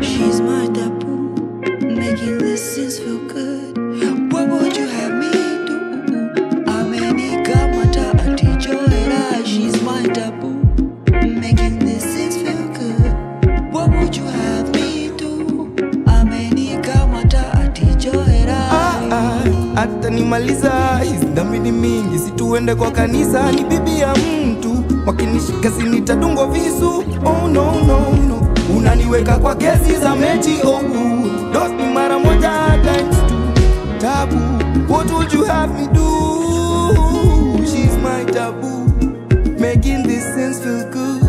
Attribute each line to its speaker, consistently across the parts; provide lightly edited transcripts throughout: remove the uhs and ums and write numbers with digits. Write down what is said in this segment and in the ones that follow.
Speaker 1: She's my taboo, making these scenes feel good. What would you have me do? Amenikamata atijoera. She's my taboo, making these scenes feel good. What would you have me do? Amenikamata atijoera.
Speaker 2: Hata nimaliza hizi dhambi ni mingi, situende kwa kanisa, ni bibi ya mtu. Wakinishika sinitadungwa visu. Oh no no no, unaniweka kwa kesi za mechi. Oh dosi ni mara moja times two. Taboo, what would you have me do? She's my taboo, making these scenes feel good.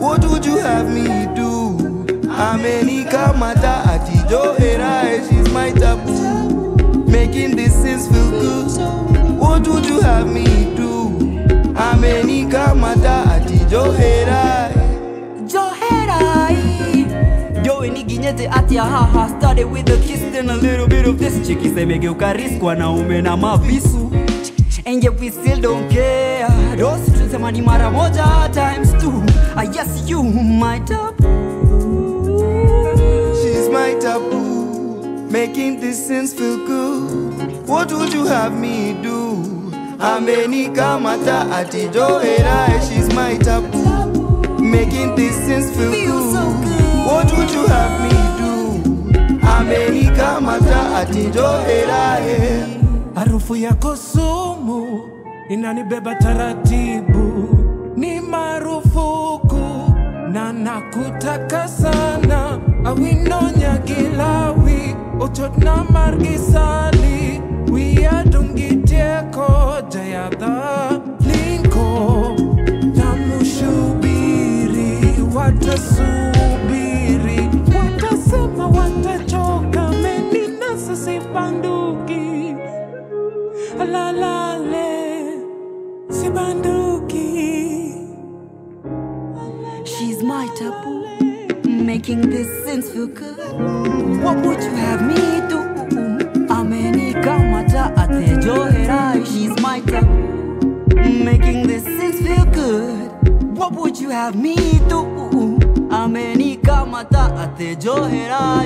Speaker 2: What would you have me do? Amenikamata atijoera. She's my taboo, making these scenes feel good. What would you have me do? Amenikamata atijoera.
Speaker 3: Joey niginyete atia haha. Started with a kiss, then a little bit of this. Chiki semegeuka risk wanaume na mavisu. And yet we still don't care. Dosi tunasema ni mara moja times two. Yes, you my taboo.
Speaker 2: She's my taboo, making these scenes feel good. What would you have me do? Amenikamata atijoera. She's my taboo, making these scenes feel good. What would you have me do? Amenikamata atijoera.
Speaker 4: Harufu yako sumu inanibeba taratibu, ni marufuku na nakutaka sana. Awinonya gilawi uchot na margisali. Wiadungitieko jayadha linko tamushubiri. Watasubiri, watasema watachoka. Meninasa sibanduki, alalale sibanduki.
Speaker 3: She's my taboo, making these scenes feel good. What would you have me do? Amenikamata atijoera. She's my taboo, making these scenes feel good. What would you have me do? Amenikamata atijoera.